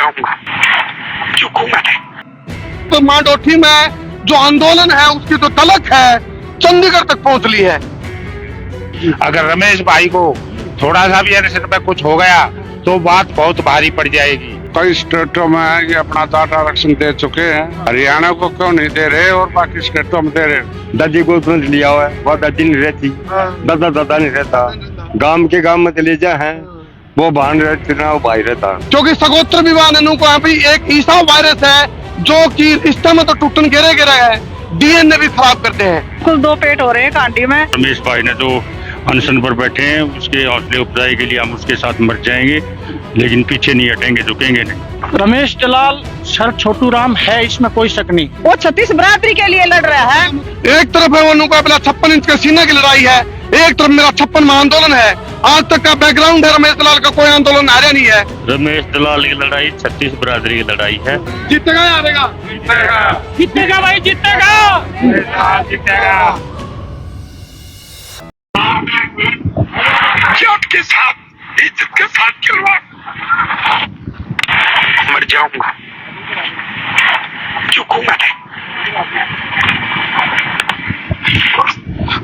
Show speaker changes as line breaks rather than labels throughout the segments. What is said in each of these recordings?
जाऊंगा, झुकूंगा नहीं।
तो मांडोठी में जो आंदोलन है उसकी तो तलक है चंडीगढ़ तक पहुंच ली है।
अगर रमेश भाई को थोड़ा सा भी अनशन में कुछ हो गया तो बात बहुत भारी पड़ जाएगी।
कई स्टेटों में ये अपना जाट आरक्षण दे चुके हैं, हरियाणा को क्यों नहीं दे रहे और बाकी स्टेटों में दे रहे।
दादी को तुरंत लिया हुआ है, वो दादी नहीं रहती, दादा दादा नहीं रहता, गांव के गांव में चले जा है, वो भान रहते ना वो भाई रहता।
क्योंकि सगोत्र विवाह को भी एक ऐसा वायरस है जो कि रिश्ते में तो टूटन गिरे गिरे है, डीएनए भी खराब करते हैं।
कुल 2 पेट हो रहे हैं कांडी में।
रमेश भाई ने जो अनशन पर बैठे हैं उसके हौसले अफजाई के लिए हम उसके साथ मर जाएंगे, लेकिन पीछे नहीं हटेंगे, झुकेंगे नहीं।
रमेश दलाल सर छोटू राम है, इसमें कोई शक नहीं।
वो 36 बराबरी के लिए लड़ रहा है।
एक तरफ है वो मुकाबला 56 इंच के सीने की लड़ाई है, एक तरफ मेरा 56 में आंदोलन है। आज तक का बैकग्राउंड है, रमेश दलाल का कोई आंदोलन हारा नहीं है।
रमेश दलाल की लड़ाई 36 बरादरी की लड़ाई है।
जीतेगा या हारेगा?
जीतेगा भाई, जीतेगा।
इज्जत के साथ, इज्जत के साथ खिलवाड़, मर जाऊंगा, झुकूंगा नहीं।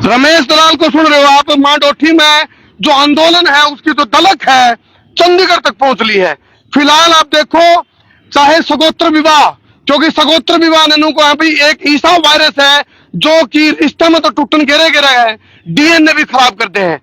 रमेश दलाल को सुन रहे हो आप? मांडोठी में जो आंदोलन है उसकी तो तलक है चंडीगढ़ तक पहुंच ली है। फिलहाल आप देखो, चाहे सगोत्र विवाह, क्योंकि सगोत्र विवाह को भी एक ऐसा वायरस है जो कि रिश्ते में तो टूटन गिरे गिरे है, डीएनए भी खराब करते हैं।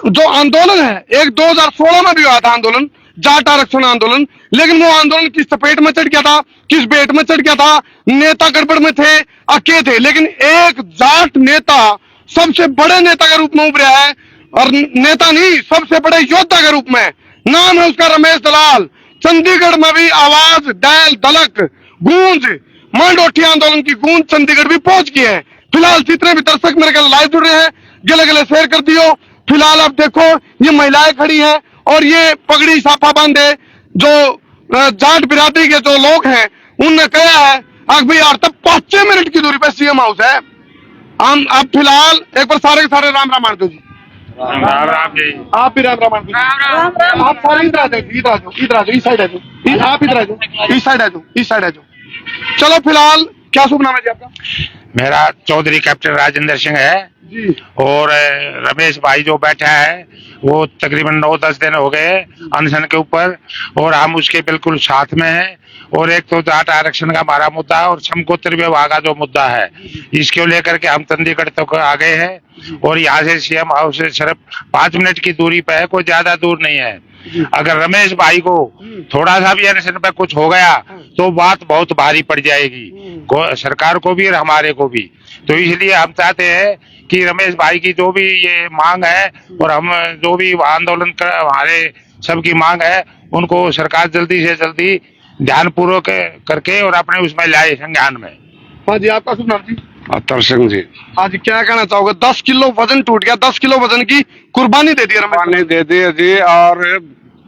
जो आंदोलन है, एक 2016 में भी हुआ था आंदोलन, जाट आरक्षण आंदोलन, लेकिन वो आंदोलन किस चपेट में चढ़ गया था, किस बेट में चढ़ गया था? नेता गड़बड़ में थे, अके थे, लेकिन एक जाट नेता सबसे बड़े नेता के रूप में उभरा है, और नेता नहीं, सबसे बड़े योद्धा के रूप में। नाम है उसका रमेश दलाल। चंडीगढ़ में भी आवाज, डैल, दलक, गूंज, मांडोठी आंदोलन की गूंज चंडीगढ़ भी पहुंच गई है। फिलहाल जितने भी दर्शक मेरे ख्याल लाइव जुड़ रहे हैं, गले गले शेयर कर दियो। फिलहाल आप देखो, ये महिलाएं खड़ी हैं और ये पगड़ी साफा बांधे जो जाट बिरादरी के जो लोग हैं उनने कहा है अभी यार तब 5 मिनट की दूरी पे सीएम हाउस है। हम अब फिलहाल एक बार सारे के सारे राम राम मान दो जी।
राम राम जी।
आप भी राम राम मान दो। आप सारे इधर आ जाओ, इधर आ जाओ, इधर आ जाओ, इस साइड आ जाओ, आप इधर आ जाओ, इस साइड आ जाओ, इस साइड आ जाओ। चलो फिलहाल क्या शुभ नाम है जी आपका?
मेरा चौधरी कैप्टन राजेंद्र सिंह है
जी।
और रमेश भाई जो बैठा है वो तकरीबन 9-10 दिन हो गए अनशन के ऊपर, और हम उसके बिल्कुल साथ में हैं। और एक तो जाट आरक्षण का हमारा मुद्दा है और समगोत्र विवाह का जो मुद्दा है, इसको लेकर के हम चंडीगढ़ तक आ गए हैं। और यहाँ से सीएम हाउस से सिर्फ 5 मिनट की दूरी पे है, कोई ज्यादा दूर नहीं है। अगर रमेश भाई को थोड़ा सा भी अनशन पे कुछ हो गया तो बात बहुत भारी पड़ जाएगी, सरकार को भी और हमारे को भी। तो इसलिए हम चाहते हैं कि रमेश भाई की जो भी ये मांग है और हम जो भी आंदोलन कर हमारे सबकी मांग है, उनको सरकार जल्दी से जल्दी ध्यानपूर्वक करके और अपने उसमें लाए संज्ञान में।
हाँ जी, आपका शुभ नाम जी?
अतर सिंह जी।
आज क्या कहना चाहोगे? 10 किलो वजन टूट गया, 10 किलो वजन की कुर्बानी दे दी रमेश।
कुर्बानी दे दी है जी, और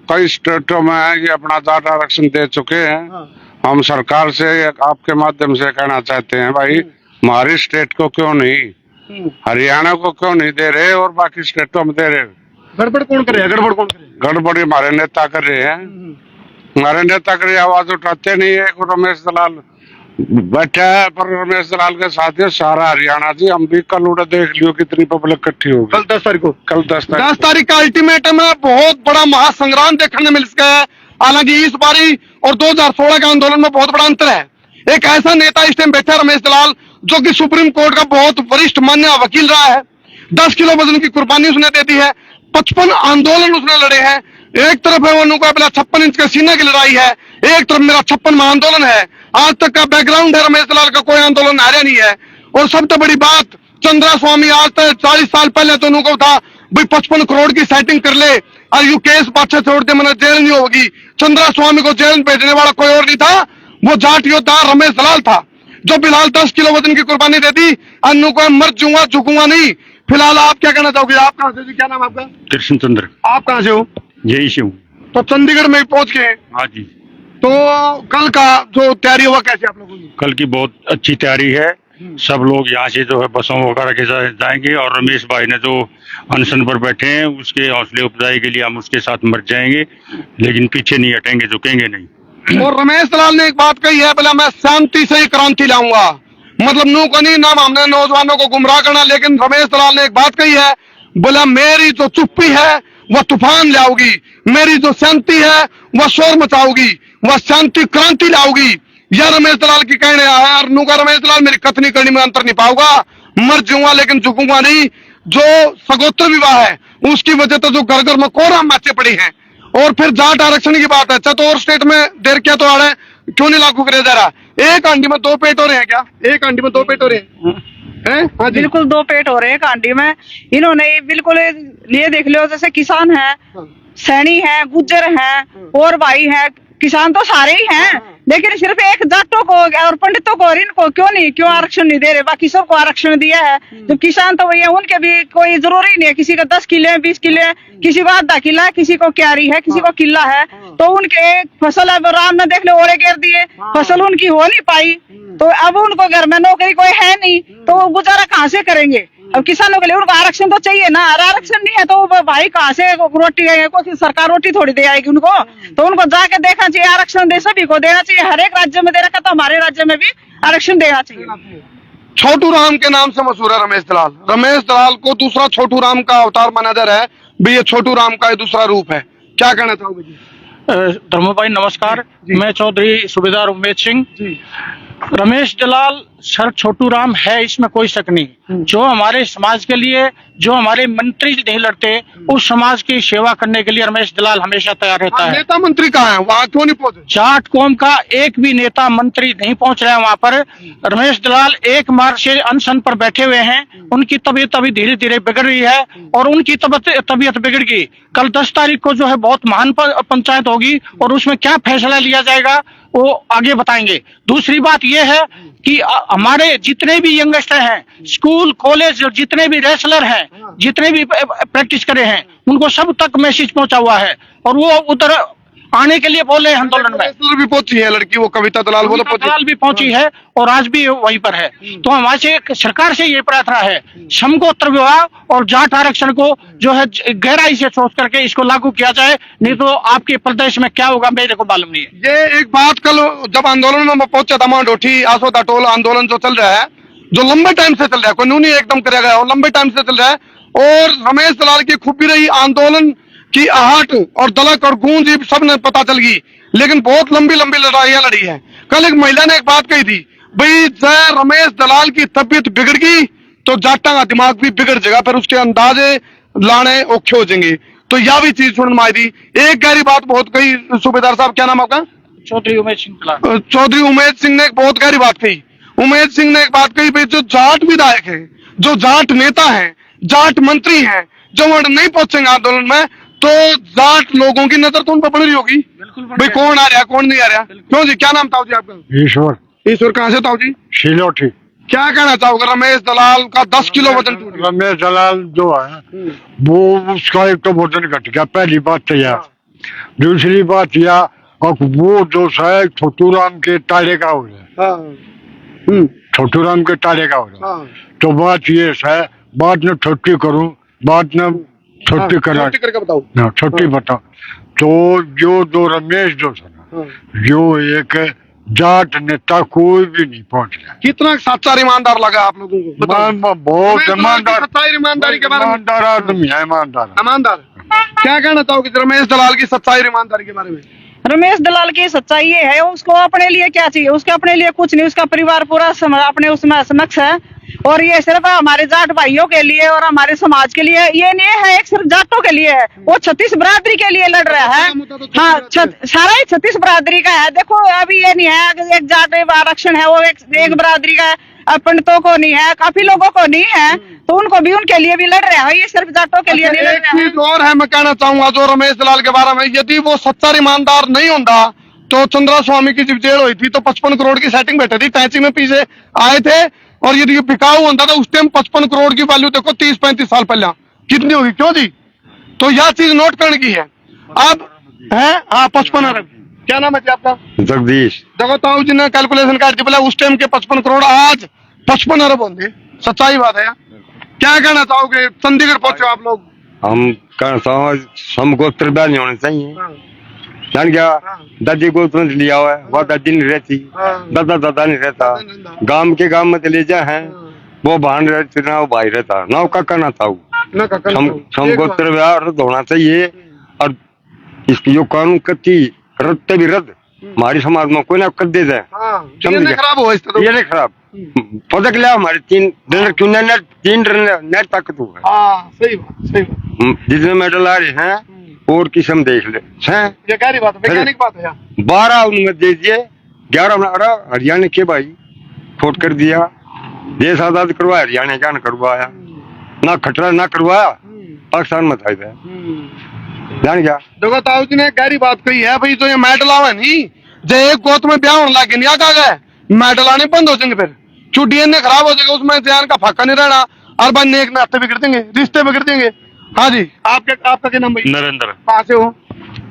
कई स्टेटों में ये अपना जाट आरक्षण दे चुके हैं। हम सरकार से आपके माध्यम से कहना चाहते हैं, भाई हमारी स्टेट को क्यों नहीं, हरियाणा को क्यों नहीं दे रहे और बाकी स्टेटों में दे रहे।
गड़बड़ कौन करे? गड़बड़ कौन करे?
गड़बड़ी हमारे नेता कर रहे हैं, हमारे नेता कर आवाज उठाते नहीं है। रमेश दलाल बैठा है, पर रमेश दलाल के साथ है सारा हरियाणा जी। हम भी कल उड़ा देख लियो कितनी पब्लिक इकट्ठी होगी।
कल 10 तारीख को,
कल 10
तारीख का अल्टीमेटम है। बहुत बड़ा महासंग्राम देखने मिल सका है। हालांकि इस बारी और 2016 के आंदोलन में बहुत बड़ा अंतर है। एक ऐसा नेता इस टाइम बैठा रमेश दलाल जो कि सुप्रीम कोर्ट का बहुत वरिष्ठ मान्य वकील रहा है। 10 किलो वजन की कुर्बानी उसने दे दी है, 55 आंदोलन उसने लड़े हैं। एक तरफ है वो मुकाबला 56 इंच के सीने की लड़ाई है, एक तरफ मेरा 56 में आंदोलन है। आज तक का बैकग्राउंड है, रमेश दलाल का कोई आंदोलन हारा नहीं है। और सबसे बड़ी बात, चंद्रा स्वामी आज तक 40 साल पहले तो उनको था भाई 55 करोड़ की सेटिंग कर ले और यू केस पाछे छोड़ दे, मैंने जेल नहीं होगी। चंद्रा स्वामी को जेल भेजने वाला कोई और नहीं था, वो जाट योद्धा रमेश दलाल था जो फिलहाल 10 किलो वजन की कुर्बानी दे दी। अन्नू को मर जाऊंगा, झुकूंगा नहीं। फिलहाल आप क्या कहना चाहोगे? आप कहाँ से जी? क्या नाम आपका?
कृष्ण चंद्र।
आप कहाँ से हो?
यही से हूँ।
तो चंडीगढ़ में पहुंच गए।
हाँ जी।
तो कल का जो तैयारी हुआ कैसे आप लोगों की?
कल की बहुत अच्छी तैयारी है। सब लोग यहाँ से जो है बसों वगैरह के जाएंगे, और रमेश भाई ने जो अनशन पर बैठे हैं उसके हौसले अफजाई के लिए हम उसके साथ मर जाएंगे, लेकिन पीछे नहीं हटेंगे, झुकेंगे नहीं।
और रमेश दलाल ने एक बात कही है, बोला मैं शांति से ही क्रांति लाऊंगा। मतलब नू को नहीं नाम हमने नौजवानों को गुमराह करना, लेकिन रमेश दलाल ने एक बात कही है, बोला मेरी जो चुप्पी है वह तूफान लाओगी, मेरी जो शांति है वह शोर मचाओगी, वह शांति क्रांति लाओगी। यह रमेश दलाल की कहने आया है। और नू का रमेश दलाल मेरी कथनी करनी में अंतर नहीं पाऊंगा, मर जाऊंगा लेकिन झुकूंगा नहीं। जो सगोत्र विवाह है उसकी वजह तो जो घर घर में कोरा माचे पड़ी हैं। और फिर जाट आरक्षण की बात है, अच्छा तो और स्टेट में देर क्या तो आ रहा है, क्यों नहीं लागू करे जा रहा? एक हांडी में दो पेट हो रहे हैं क्या? एक हांडी में दो पेट हो रहे हैं? हाँ जी,
बिल्कुल दो पेट हो रहे हैं कांडी में। इन्होंने बिल्कुल ये देख लो, जैसे किसान है, सैनी है, गुज्जर है और भाई है, किसान तो सारे ही हैं, लेकिन सिर्फ एक जाटों को और पंडितों को और इनको क्यों आरक्षण नहीं दे रहे? बाकी सबको आरक्षण दिया है। जो किसान तो वही है, उनके भी कोई जरूरी नहीं है, किसी का 10 किले 20 किले, किसी को आधा किला है, किसी को क्यारी है, किसी को किला है। तो उनके फसल अब राम ने देख लो ओले घेर दिए, फसल उनकी हो नहीं पाई, तो अब उनको घर में नौकरी कोई है नहीं, तो वो गुजारा कहाँ से करेंगे? अब किसानों के लिए उनको आरक्षण तो चाहिए ना, आरक्षण नहीं है तो भाई कहाँ से रोटी कोई सरकार रोटी थोड़ी दे आएगी उनको? तो उनको जाके देखना चाहिए, आरक्षण दे सभी को देना चाहिए। हर एक राज्य में दे रखा, तो हमारे राज्य में भी आरक्षण देना चाहिए।
छोटू राम के नाम से मशहूर है रमेश दलाल। रमेश दलाल को दूसरा छोटू राम का अवतार माना जा रहा है, भी ये छोटू राम का दूसरा रूप है। क्या कहना चाहोगे जी?
धर्मो भाई नमस्कार, मैं चौधरी सूबेदार उमेद सिंह। रमेश दलाल सर छोटू राम है, इसमें कोई शक नहीं। जो हमारे समाज के लिए, जो हमारे मंत्री नहीं लड़ते, उस समाज की सेवा करने के लिए रमेश दलाल हमेशा तैयार रहता है।
नेता मंत्री कहाँ है, वहाँ क्यों नहीं पहुंचे?
जाट कौम का एक भी नेता मंत्री नहीं पहुंच रहा है वहां पर। रमेश दलाल 1 मार्च से अनशन पर बैठे हुए हैं। उनकी तबीयत अभी धीरे धीरे बिगड़ रही है और उनकी तबीयत बिगड़ गई। कल 10 तारीख को जो है बहुत महान पंचायत होगी और उसमें क्या फैसला लिया जाएगा वो आगे बताएंगे। दूसरी बात यह है कि हमारे जितने भी यंगस्टर हैं, स्कूल कॉलेज जितने भी रेसलर हैं, जितने भी प्रैक्टिस करे हैं, उनको सब तक मैसेज पहुंचा हुआ है और वो उधर आने के लिए बोले आंदोलन में।
भी पहुंची है लड़की, वो कविता दलाल बोलो
दलाल भी पहुंची है और आज भी वहीं पर है। तो हमारे से सरकार से ये प्रार्थना है, समगोत्र विवाह और जाट आरक्षण को जो है गहराई से सोच करके इसको लागू किया जाए, नहीं तो आपके प्रदेश में क्या होगा मेरे को मालूम नहीं है।
ये एक बात, कल जब आंदोलन में मैं पहुंचा था, मांडोठी आसो दाटोल आंदोलन जो चल रहा है, जो लंबे टाइम से चल रहा है, कोई नहीं एकदम कराया गया, और लंबे टाइम से चल रहा है। और रमेश दलाल की खूबी रही, आंदोलन की आहट और दलक और गूंज सब ने पता चल गई, लेकिन बहुत लंबी लंबी लड़ाइयां लड़ी है। कल एक महिला ने एक बात कही थी, भाई जय रमेश दलाल की तबीयत बिगड़ गई तो जाटा का दिमाग भी बिगड़ जाएगा, फिर उसके अंदाजे लाने औखे हो जाएंगे। तो यह भी चीज सुन में आई थी। एक गहरी बात बहुत कही सूबेदार साहब, क्या नाम आपका?
चौधरी उमेद सिंह।
चौधरी उमेद सिंह ने एक बहुत गहरी बात कही। उमेद सिंह ने एक बात कही, भाई जो जाट विधायक है, जो जाट नेता है, जाट मंत्री हैं, जो वहां नहीं पहुंचेंगे आंदोलन में, तो जाट लोगों की नजर तो उन पर पड़ रही होगी, भाई कौन आ रहा कौन नहीं आ रहा। क्यों जी, क्या नाम ताऊ जी आपका?
ईश्वर।
ईश्वर कहाँ से ताऊ जी?
शिलोठी।
क्या कहना चाहोगे? रमेश दलाल का 10 किलो वजन टूट गया।
रमेश दलाल जो है वो उसका एक तो वजन घट गया, पहली बात तो यह। दूसरी बात यह, और वो जो है छोटू राम के ताले का हो रहा है, छोटू राम के ताले का हो रहा है। तो बात ये है, बात न छोटी करूं, बात न छोटी करा,
करके बताओ
ना छोटी बताओ। तो जो दो रमेश जो है ना, जो एक जाट नेता कोई भी नहीं पहुंच रहा।
कितना सच्चा ईमानदार लगा आप लोगों को?
बहुत ईमानदार,
सच्चाई ईमानदारी के बारे में,
ईमानदार आदमी है, ईमानदार
ईमानदार। क्या कहना चाहोगे रमेश दलाल की सच्चाई ईमानदारी के बारे में?
रमेश दलाल की सच्चाई ये है, उसको अपने लिए क्या चाहिए? उसके अपने लिए कुछ नहीं, उसका परिवार पूरा अपने उसमें समक्ष है। और ये सिर्फ हमारे जाट भाइयों के लिए और हमारे समाज के लिए ये नहीं है, एक सिर्फ जाटों के लिए है। वो 36 बरादरी के लिए लड़ रहा है। हाँ, सारा ही 36 बरादरी का है। देखो अभी ये नहीं है एक जाट आरक्षण है, वो एक बरादरी का है, पंडितों को नहीं है, काफी लोगों को नहीं है, तो उनको भी उनके लिए भी लड़ रहा है। ये सिर्फ जाटों के लिए नहीं लड़ रहा है।
एक चीज और है, मैं कहना चाहूंगा जो रमेश दलाल के बारे में, यदि वो सच्चा ईमानदार नहीं होता तो चंद्रा स्वामी की जब जेल हुई थी तो 55 करोड़ की सेटिंग बैठे थी, टैंची में पीछे आए थे। और यदि ये बिकाऊ होता था उस टाइम 55 करोड़ की वैल्यू देखो 30-35 साल पहले कितनी होगी, क्यों जी? तो यह चीज नोट करने की है। अब है 55 अरब। क्या नाम है जी आपका?
जगदीश।
देखो ताऊ जी ने कैलकुलेशन कर दी, बोला उस टाइम के 55 करोड़ आज 55 अरब होंगे। सच्चाई बात है। क्या कहना चाहोगे? चंडीगढ़ पहुंचे आप लोग।
हम कहना चाहो समगोत्र नहीं होने चाहिए, जान गया दादी को तुरंत लिया हुआ है, वो दादी नहीं रहती, दादा दादा नहीं रहता, गांव के गांव में चले जा है, वो भान रहते ना, वो भाई रहता ना, वो काका ना था, समगोत्र व्यवहार रद्द होना चाहिए। और इसकी जो कानून कति रद्द भी रद्द, हमारी समाज में कोई ना कर दे जाए,
खराब हो
ये नहीं खराब पदक लिया हमारे 3 नेट ताकत हुआ है,
सही बात
जितने मेडल आ रहे हैं और किस्म देख ले हैं,
ये गहरी बात है, वैज्ञानिक बात है।
12 उनमें दे दिए, 11 में हरियाणा के भाई खोट कर दिया, देश आजाद करवाया, हरियाणा क्या न करवाया, ना खटरा ना करवाया, पाकिस्तान में था इधर, जान गया।
देखो ताऊ जी ने गहरी बात कही है भाई, जो ये मेडल आवे नहीं, जो एक गोत में ब्याह होने लगे नहीं आ गए, मेडल आने बंद हो जाएंगे, फिर चुटियन ने खराब हो जाएगा, उसमें जान का फाका नहीं रहना, और बनने एक नाते बिगड़ देंगे, रिश्ते बिगड़ देंगे। हाँ जी, आपका क्या नाम भाई?
नरेंद्र।
कहाँ से हो?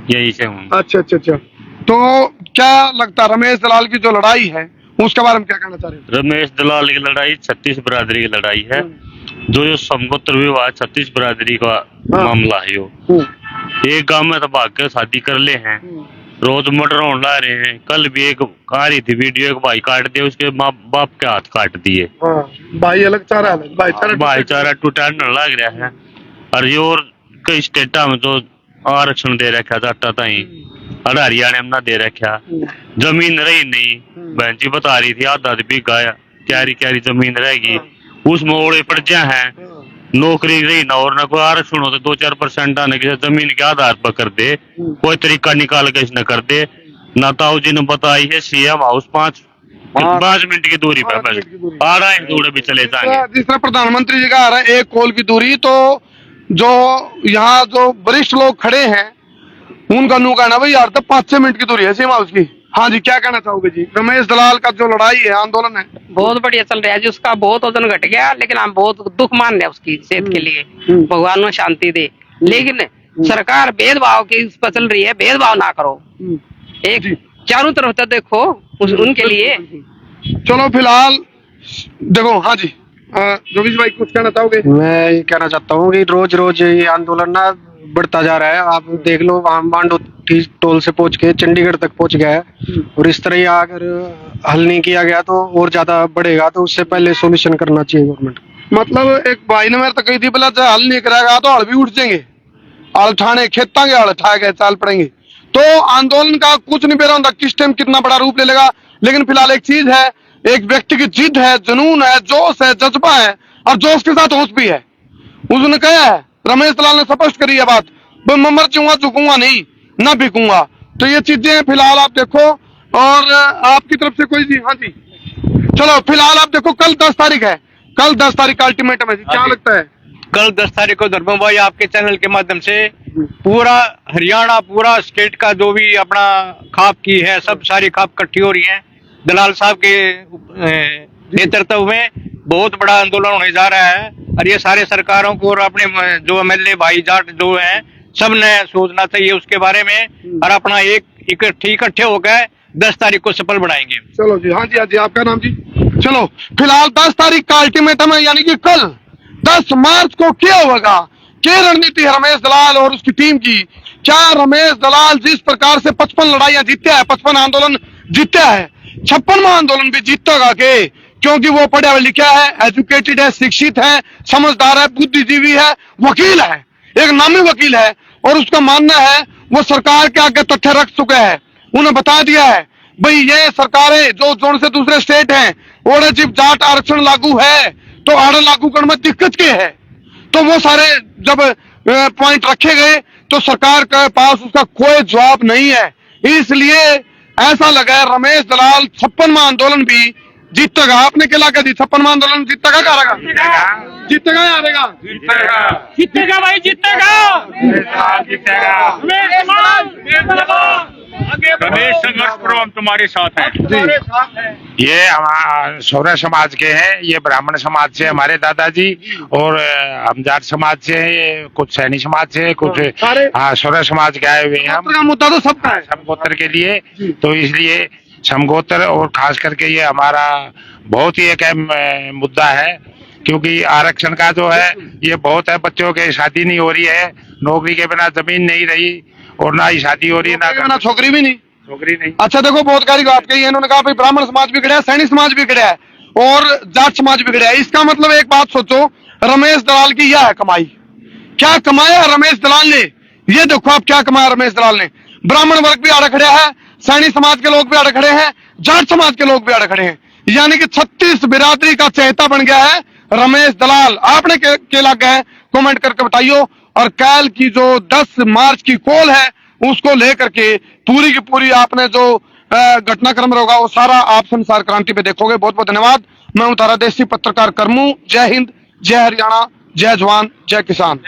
यही से हूँ।
अच्छा अच्छा अच्छा, तो क्या लगता है रमेश दलाल की जो लड़ाई है उसके बारे में क्या कहना चाह रहे हो?
रमेश दलाल की लड़ाई 36 बिरादरी की लड़ाई है, जो समगोत्र विवाह 36 बिरादरी का मामला है। यो एक गांव में तो भाग कर शादी कर ले हैं, रोज मर्डर होने ला रहे हैं। कल भी एक आ रही थी वीडियो, एक भाई काट दिया, उसके माँ बाप के हाथ काट दिए,
भाई अलग चारा अलग,
भाईचारा टूटने लग रहा है। और ये और कई स्टेटा में तो आरक्षण दे रखा जाटा ताई, और हरियाणा में ना दे रखा, जमीन रही नहीं, बहन जी बता रही थी आधा बीघा क्यारी क्यारी जमीन रहेगी, उसमें ओड़े पड़ जा है, नौकरी रही ना, और ना कोई आरक्षण हो तो 2-4% आने की जमीन के आधार पर कर दे, कोई तरीका निकाल के इसने कर दे ना। ताऊ जी ने बताई है सीएम हाउस 5 मिनट की दूरी पर, आ रहा है दौड़े भी चले जाएंगे।
जिस तरह प्रधानमंत्री जी का आ रहा है 1 कॉल की दूरी, तो जो यहाँ जो वरिष्ठ लोग खड़े हैं उनका नू कहना भाई यार तो 5-6 मिनट की दूरी है सीमा उसकी। हाँ जी, क्या कहना चाहोगे जी? रमेश दलाल का जो लड़ाई है, आंदोलन है,
बहुत बढ़िया चल रहा है जी, उसका बहुत वजन घट गया, लेकिन हम बहुत दुख मान रहे हैं उसकी सेहत के लिए, भगवान में शांति दे। लेकिन सरकार भेदभाव की उस पर चल रही है, भेदभाव ना करो, एक चारों तरफ तो देखो उनके लिए।
चलो फिलहाल देखो, हाँ जी जोगिश भाई कुछ कहना चाहोगे?
मैं ये कहना चाहता हूँ कि रोज रोज ये आंदोलन ना बढ़ता जा रहा है। आप देख लो, वहाँ मांडोठी टोल से पहुंच के चंडीगढ़ तक पहुंच गया है, और इस तरह अगर हल नहीं किया गया तो और ज्यादा बढ़ेगा, तो उससे पहले सोल्यूशन करना चाहिए गवर्नमेंट।
मतलब एक भाई ने मेरे तो कही थी बोला हल नहीं करेगा तो हल भी उठ जाएंगे, हल ठाने खेता के हल ठा गए चाल पड़ेंगे। तो आंदोलन का कुछ नहीं बेरा होता, किस टाइम कितना बड़ा रूप ले लेगा। लेकिन फिलहाल एक चीज है, एक व्यक्ति की जिद है, जुनून है, जोश है, जज्बा है, और जोश के साथ होश भी है। उसने कहा है, रमेश दलाल ने स्पष्ट करी है बात, मैं मर जाऊंगा, झुकूंगा नहीं, ना बिकूंगा। तो ये चीजें फिलहाल आप देखो, और आपकी तरफ से कोई जी? हाँ जी, चलो फिलहाल आप देखो, कल 10 तारीख है, कल 10 तारीख का अल्टीमेटम है जी, क्या लगता है?
कल 10 तारीख को धर्म भाई आपके चैनल के माध्यम से पूरा हरियाणा, पूरा स्टेट का जो भी अपना खाप की है, सब सारी खाप इकट्ठी हो रही है। दलाल साहब के नेतृत्व में बहुत बड़ा आंदोलन होने जा रहा है, और ये सारे सरकारों को और अपने जो एमएलए भाई जाट जो हैं सब ने सोचना चाहिए उसके बारे में, और अपना एक इकट्ठे होकर 10 तारीख को सफल बनाएंगे।
चलो जी, हाँ जी, हाँ जी, आपका नाम जी? चलो फिलहाल 10 तारीख का अल्टीमेटम है, यानी कि कल 10 मार्च को क्या होगा, क्या रणनीति है रमेश दलाल और उसकी टीम की? क्या रमेश दलाल जिस प्रकार से 55 लड़ाइयां जीतता है, 55 आंदोलन जीतता है, 56वां आंदोलन भी जीतेगा के? क्योंकि वो पढ़ा लिखा है, एजुकेटेड है, शिक्षित है, समझदार है, बुद्धिजीवी है, वकील है, एक नामी वकील है, और उसका मानना है वो सरकार के आगे तथ्य रख चुका है। उन्हें बता दिया है भाई ये सरकारें जो जोन से दूसरे स्टेट हैं, ओडे जब जाट आरक्षण लागू है तो आड़ा लागू करने में दिक्कत क्या है? तो वो सारे जब पॉइंट रखे गए तो सरकार के पास उसका कोई जवाब नहीं है। इसलिए ऐसा लगा है रमेश दलाल 56वां आंदोलन भी जीतेगा। आपने क्या लगा जी, 56वां आंदोलन जीतेगा? क्या हारेगा? जीतेगा या हारेगा?
जीतेगा भाई, जीतेगा, जीतेगा।
रमेश संघर्ष करो, हम तुम्हारे साथ हैं।
ये हमारा सौरा समाज के हैं, ये ब्राह्मण समाज से हमारे दादाजी, और हम जाट समाज से हैं, ये कुछ सैनी समाज से, कुछ सौरा समाज के आए हुए हैं। हम
मुद्दा तो सबका है,
समगोत्र के लिए, तो इसलिए समगोत्र और खास करके ये हमारा बहुत ही एक अहम मुद्दा है, क्योंकि आरक्षण का जो है ये बहुत है, बच्चों के शादी नहीं हो रही है, नौकरी के बिना जमीन नहीं रही, और ना ही शादी हो रही है
ना छोकरी भी नहीं।
छोकरी नहीं।
अच्छा देखो, बहुत कारी बात कही है इन्होंने, कहा भाई ब्राह्मण समाज बिगड़ा है, सैनी समाज बिगड़ा है और जाट समाज बिगड़ा है। इसका मतलब एक बात सोचो, रमेश दलाल की यह है कमाई। क्या कमाया रमेश दलाल ने, ये देखो आप क्या कमाया रमेश दलाल ने। ब्राह्मण वर्ग भी आड़ खड़े है, सैनी समाज के लोग भी आड़ खड़े हैं, जाट समाज के लोग भी आड़ खड़े हैं, यानी कि 36 बिरादरी का चहेता बन गया है रमेश दलाल। आपने के लग गए कमेंट करके बताइयो। और कल की जो 10 मार्च की कॉल है उसको लेकर के पूरी की पूरी आपने जो घटनाक्रम होगा वो सारा आप संसार क्रांति पे देखोगे। बहुत बहुत धन्यवाद। मैं हूं तारा देसी पत्रकार करमू। जय हिंद, जय हरियाणा, जय जवान, जय किसान।